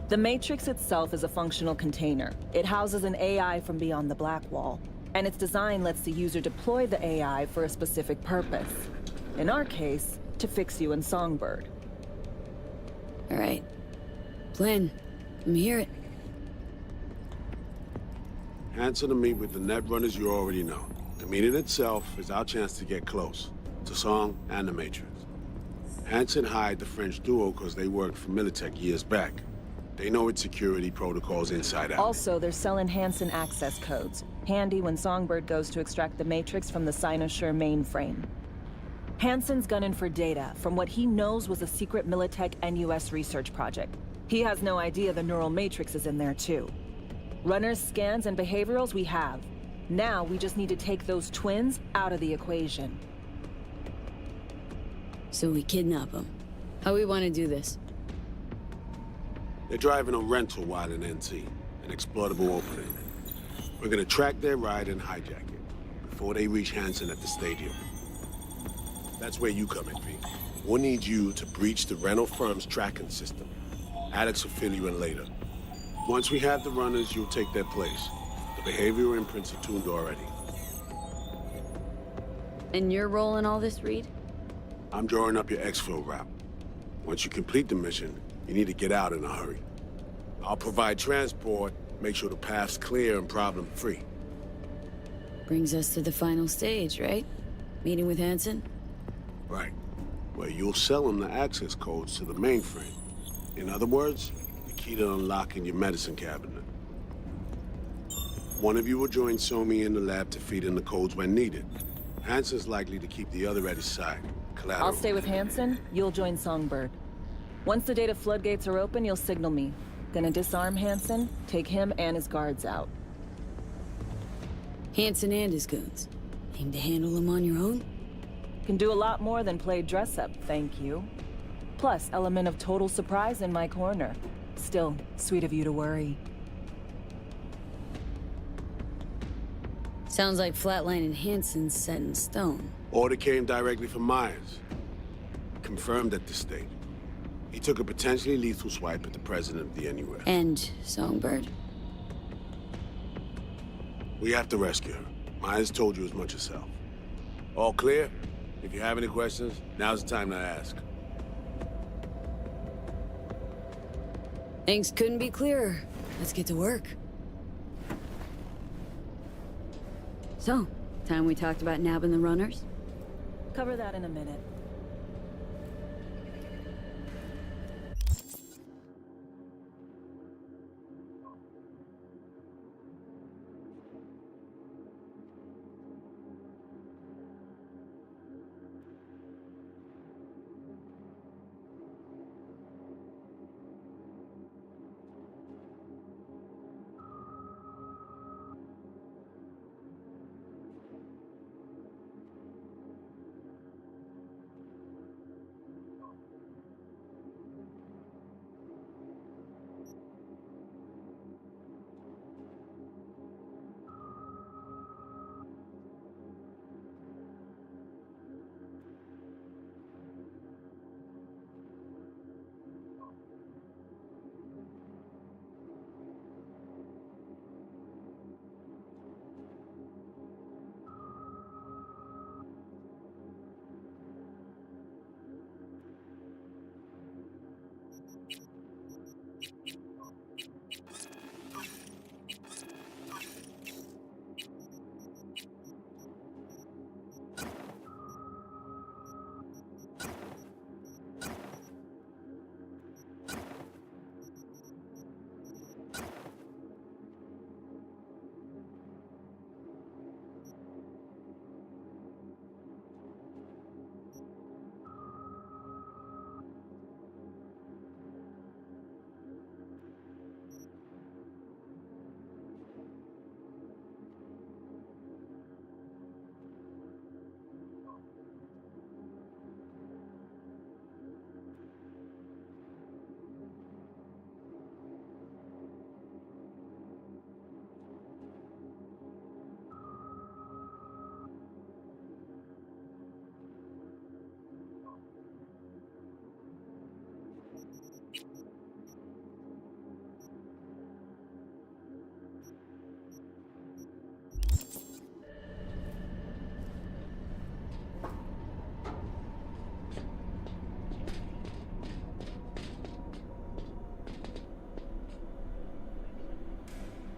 The Matrix itself is a functional container. It houses an AI from beyond the Black Wall, and its design lets the user deploy the AI for a specific purpose. In our case, to fix you and Songbird.
All right. Plan. Let me hear it.
Hansen to meet with the net runners you already know. The meeting itself is our chance to get close. To Song and the Matrix. Hansen hired the French duo because they worked for Militech years back. They know its security protocols inside out.
Also, they're selling Hansen access codes. Handy when Songbird goes to extract the Matrix from the Cynosure mainframe. Hansen's gunning for data from what he knows was a secret Militech NUS research project. He has no idea the neural matrix is in there too. Runners, scans, and behaviorals we have. Now we just need to take those twins out of the equation.
So we kidnap them. How we want to do this?
They're driving a rental while in NT, an exploitable opening. We're gonna track their ride and hijack it before they reach Hansen at the stadium. That's where you come in, V. We'll need you to breach the rental firm's tracking system. Alex will fill you in later. Once we have the runners, you'll take their place. The behavioral imprints are tuned already.
And your role in all this, Reed?
I'm drawing up your exfil route. Once you complete the mission, you need to get out in a hurry. I'll provide transport, make sure the path's clear and problem-free.
Brings us to the final stage, right? Meeting with Hansen?
Right. Where you'll sell him the access codes to the mainframe. In other words, the key to unlocking your medicine cabinet. One of you will join Somi in the lab to feed in the codes when needed. Hansen's likely to keep the other at his side. Collateral.
I'll stay with Hansen, you'll join Songbird. Once the data floodgates are open, you'll signal me. Gonna disarm Hansen, take him and his guards out.
Hansen and his goons. Aim to handle them on your own?
Can do a lot more than play dress-up, thank you. Plus, element of total surprise in my corner. Still, sweet of you to worry.
Sounds like Flatline and Hansen's set in stone.
Order came directly from Myers. Confirmed at this stage. He took a potentially lethal swipe at the president of the NUS.
And Songbird?
We have to rescue her. Myers told you as much herself. All clear? If you have any questions, now's the time to ask.
Things couldn't be clearer. Let's get to work. So, time we talked about nabbing the runners?
Cover that in a minute.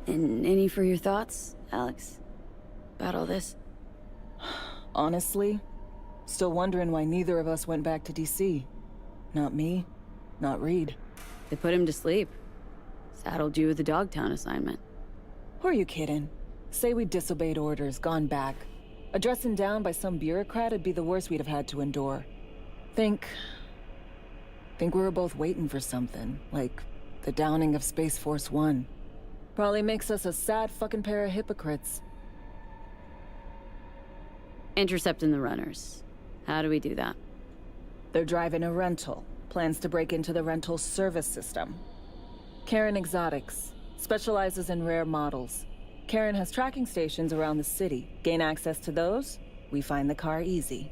And any for your thoughts, Alex? About all this?
Honestly, still wondering why neither of us went back to DC. Not me, not Reed.
They put him to sleep. Saddled you with the Dogtown assignment.
Who are you kidding? Say we disobeyed orders, gone back. A dressing down by some bureaucrat would be the worst we'd have had to endure. Think we were both waiting for something, like the downing of Space Force 1. Probably makes us a sad fucking pair of hypocrites.
Intercepting the runners. How do we do that?
They're driving a rental. Plans to break into the rental service system. Karen Exotics. Specializes in rare models. Karen has tracking stations around the city. Gain access to those, we find the car easy.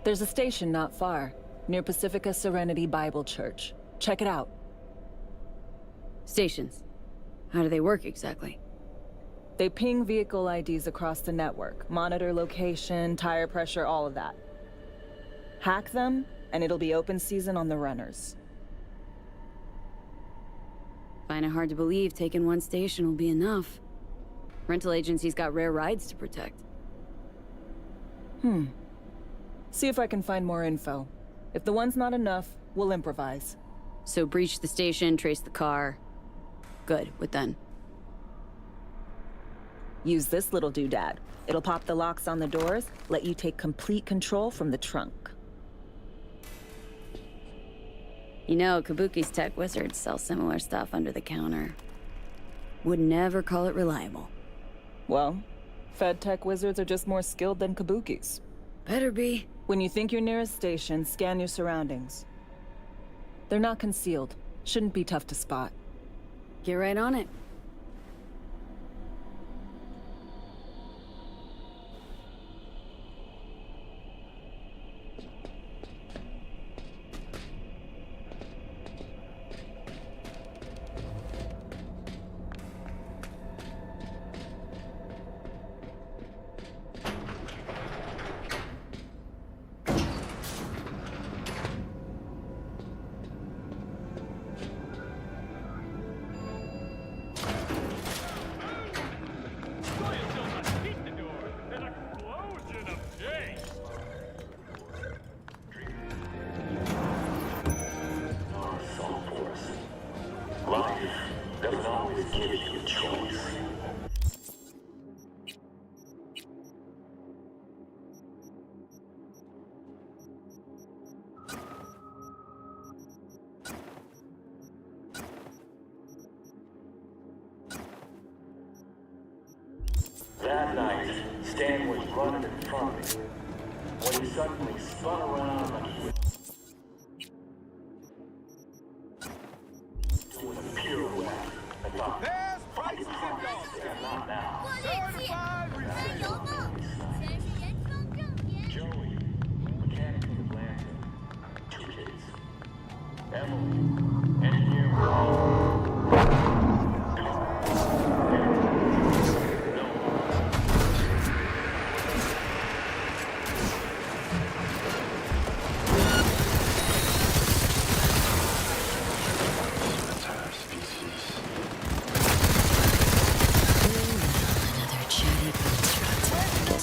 There's a station not far, near Pacifica Serenity Bible Church. Check it out.
Stations. How do they work exactly?
They ping vehicle IDs across the network, monitor location, tire pressure, all of that. Hack them, and it'll be open season on the runners.
Find it hard to believe taking one station will be enough. Rental agency's got rare rides to protect.
See if I can find more info. If the one's not enough, we'll improvise.
So breach the station, trace the car. Good, what then?
Use this little doodad. It'll pop the locks on the doors, let you take complete control from the trunk.
You know, Kabuki's tech wizards sell similar stuff under the counter. Would never call it reliable.
Well, Fed tech wizards are just more skilled than Kabuki's.
Better be.
When you think you're near a station, scan your surroundings. They're not concealed. Shouldn't be tough to spot.
Get right on it.
Life doesn't always give you a choice. That night, Stan was running in front of me when he suddenly spun around like he was doing a pirouette. I thought,
There's prices in Dawson.
not now.
Certified
Joey, mechanic for the lantern, 2 kids. Emily, engineer.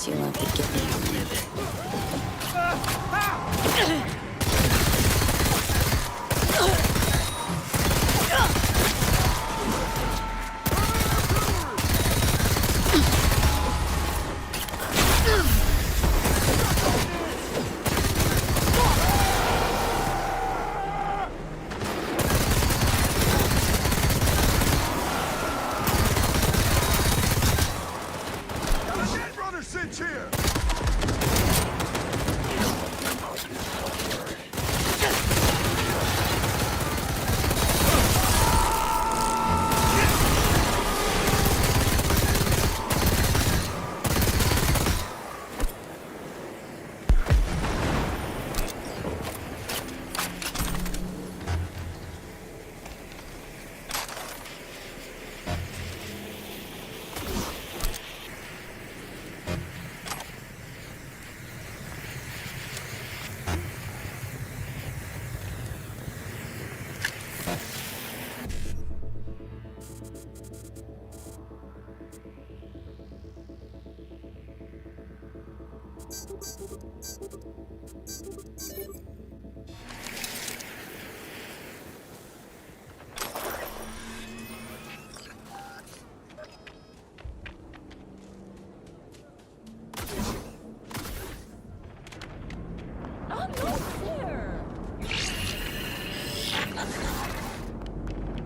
You'll have to get me on it.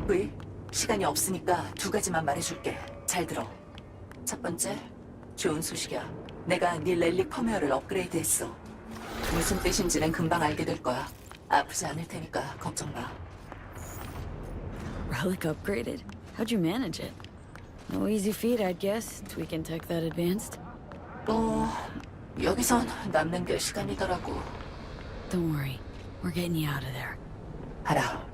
왜? 시간이 없으니까 2가지만 말해줄게. 잘 들어. 첫 번째, 좋은 소식이야. 내가 네 렐릭 펌웨어를 업그레이드했어. 무슨 뜻인지는 금방 알게 될 거야. 아프지 않을 테니까 걱정 마.
Relic upgraded? How'd you manage it? No easy feat, I'd guess, tweaking tech that advanced.
여기선 남는 게 시간이더라고.
Don't worry, we're getting you out of there.
알아.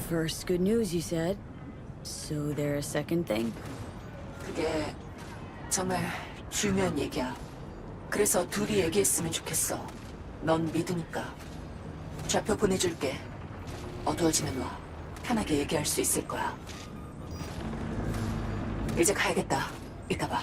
First good news, you said. So there a second thing?
그게 정말 중요한 얘기야. 그래서 둘이 얘기했으면 좋겠어. 넌 믿으니까. 좌표 보내줄게. 어두워지면 와. 편하게 얘기할 수 있을 거야. 이제 가야겠다. 이따 봐.